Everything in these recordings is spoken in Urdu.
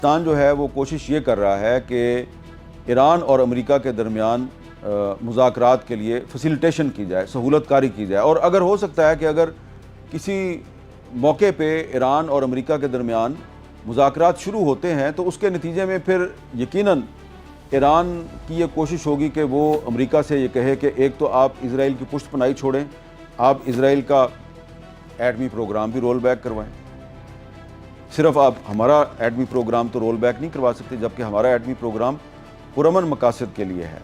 پاکستان جو ہے وہ کوشش یہ کر رہا ہے کہ ایران اور امریکہ کے درمیان مذاکرات کے لیے فیسیلیٹیشن کی جائے، سہولت کاری کی جائے، اور اگر ہو سکتا ہے کہ اگر کسی موقع پہ ایران اور امریکہ کے درمیان مذاکرات شروع ہوتے ہیں تو اس کے نتیجے میں پھر یقیناً ایران کی یہ کوشش ہوگی کہ وہ امریکہ سے یہ کہے کہ ایک تو آپ اسرائیل کی پشت پناہی چھوڑیں، آپ اسرائیل کا ایٹمی پروگرام بھی رول بیک کروائیں۔ صرف آپ ہمارا ایٹمی پروگرام تو رول بیک نہیں کروا سکتے، جبکہ ہمارا ایٹمی پروگرام پرامن مقاصد کے لیے ہے۔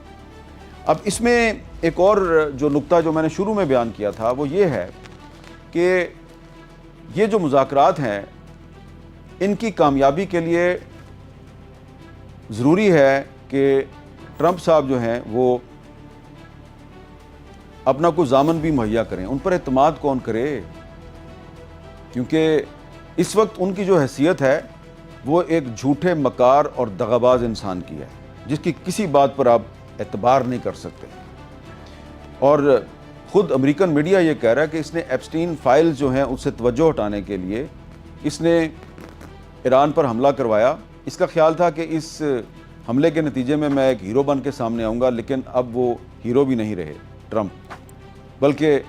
اب اس میں ایک اور جو نقطہ جو میں نے شروع میں بیان کیا تھا وہ یہ ہے کہ یہ جو مذاکرات ہیں ان کی کامیابی کے لیے ضروری ہے کہ ٹرمپ صاحب جو ہیں وہ اپنا کوئی ضامن بھی مہیا کریں، ان پر اعتماد کون کرے، کیونکہ اس وقت ان کی جو حیثیت ہے وہ ایک جھوٹے مکار اور دغاباز انسان کی ہے جس کی کسی بات پر آپ اعتبار نہیں کر سکتے۔ اور خود امریکن میڈیا یہ کہہ رہا ہے کہ اس نے ایپسٹین فائلز جو ہیں اس سے توجہ ہٹانے کے لیے اس نے ایران پر حملہ کروایا۔ اس کا خیال تھا کہ اس حملے کے نتیجے میں ایک ہیرو بن کے سامنے آؤں گا، لیکن اب وہ ہیرو بھی نہیں رہے ٹرمپ، بلکہ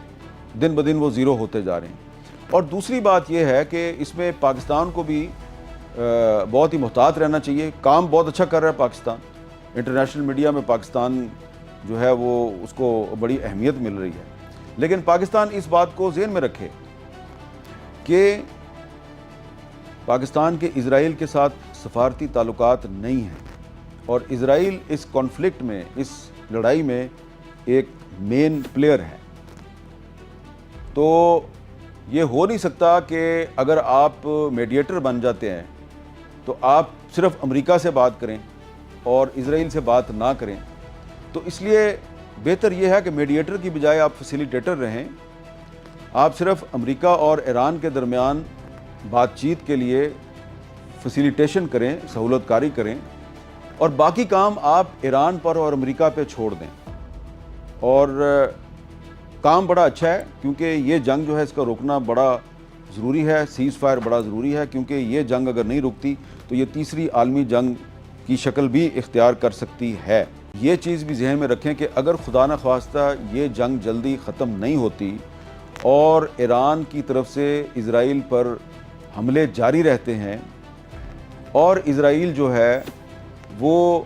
دن بدن وہ زیرو ہوتے جا رہے ہیں۔ اور دوسری بات یہ ہے کہ اس میں پاکستان کو بھی بہت ہی محتاط رہنا چاہیے۔ کام بہت اچھا کر رہا ہے پاکستان، انٹرنیشنل میڈیا میں پاکستان جو ہے وہ اس کو بڑی اہمیت مل رہی ہے، لیکن پاکستان اس بات کو ذہن میں رکھے کہ پاکستان کے اسرائیل کے ساتھ سفارتی تعلقات نہیں ہیں، اور اسرائیل اس کانفلکٹ میں، اس لڑائی میں ایک مین پلیئر ہے۔ تو یہ ہو نہیں سکتا کہ اگر آپ میڈیٹر بن جاتے ہیں تو آپ صرف امریکہ سے بات کریں اور اسرائیل سے بات نہ کریں۔ تو اس لیے بہتر یہ ہے کہ میڈیٹر کی بجائے آپ فیسیلیٹیٹر رہیں، آپ صرف امریکہ اور ایران کے درمیان بات چیت کے لیے فیسیلیٹیشن کریں، سہولت کاری کریں، اور باقی کام آپ ایران پر اور امریکہ پہ چھوڑ دیں۔ اور کام بڑا اچھا ہے کیونکہ یہ جنگ جو ہے اس کا روکنا بڑا ضروری ہے، سیز فائر بڑا ضروری ہے، کیونکہ یہ جنگ اگر نہیں رکتی تو یہ تیسری عالمی جنگ کی شکل بھی اختیار کر سکتی ہے۔ یہ چیز بھی ذہن میں رکھیں کہ اگر خدا نخواستہ یہ جنگ جلدی ختم نہیں ہوتی اور ایران کی طرف سے اسرائیل پر حملے جاری رہتے ہیں اور اسرائیل جو ہے وہ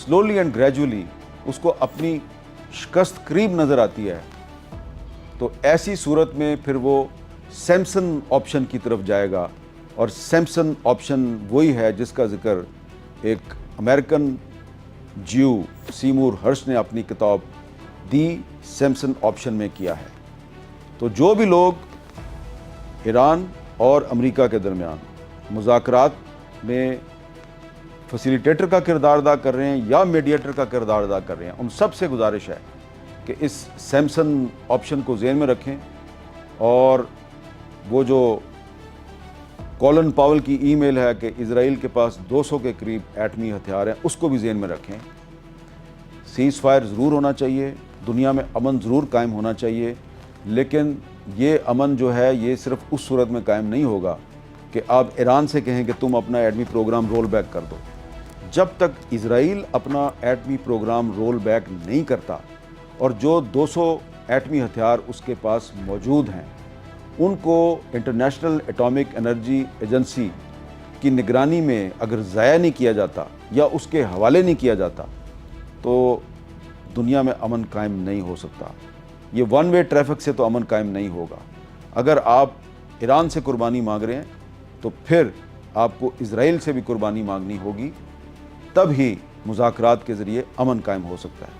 سلولی اینڈ گریجولی اس کو اپنی شکست قریب نظر آتی ہے، تو ایسی صورت میں پھر وہ سیمسن آپشن کی طرف جائے گا، اور سیمسن آپشن وہی ہے جس کا ذکر ایک امریکن جیو سیمور ہرش نے اپنی کتاب دی سیمسن آپشن میں کیا ہے۔ تو جو بھی لوگ ایران اور امریکہ کے درمیان مذاکرات میں فیسیلیٹیٹر کا کردار ادا کر رہے ہیں یا میڈیٹر کا کردار ادا کر رہے ہیں، ان سب سے گزارش ہے کہ اس سیمسن آپشن کو ذہن میں رکھیں، اور وہ جو کولن پاول کی ای میل ہے کہ اسرائیل کے پاس 200 کے قریب ایٹمی ہتھیار ہیں، اس کو بھی ذہن میں رکھیں۔ سیز فائر ضرور ہونا چاہیے، دنیا میں امن ضرور قائم ہونا چاہیے، لیکن یہ امن جو ہے یہ صرف اس صورت میں قائم نہیں ہوگا کہ آپ ایران سے کہیں کہ تم اپنا ایٹمی پروگرام رول بیک کر دو۔ جب تک اسرائیل اپنا ایٹمی پروگرام رول بیک نہیں کرتا اور جو 200 ایٹمی ہتھیار اس کے پاس موجود ہیں ان کو انٹرنیشنل ایٹامک انرجی ایجنسی کی نگرانی میں اگر ضائع نہیں کیا جاتا یا اس کے حوالے نہیں کیا جاتا تو دنیا میں امن قائم نہیں ہو سکتا۔ یہ ون وے ٹریفک سے تو امن قائم نہیں ہوگا۔ اگر آپ ایران سے قربانی مانگ رہے ہیں تو پھر آپ کو اسرائیل سے بھی قربانی مانگنی ہوگی، تب ہی مذاکرات کے ذریعے امن قائم ہو سکتا ہے۔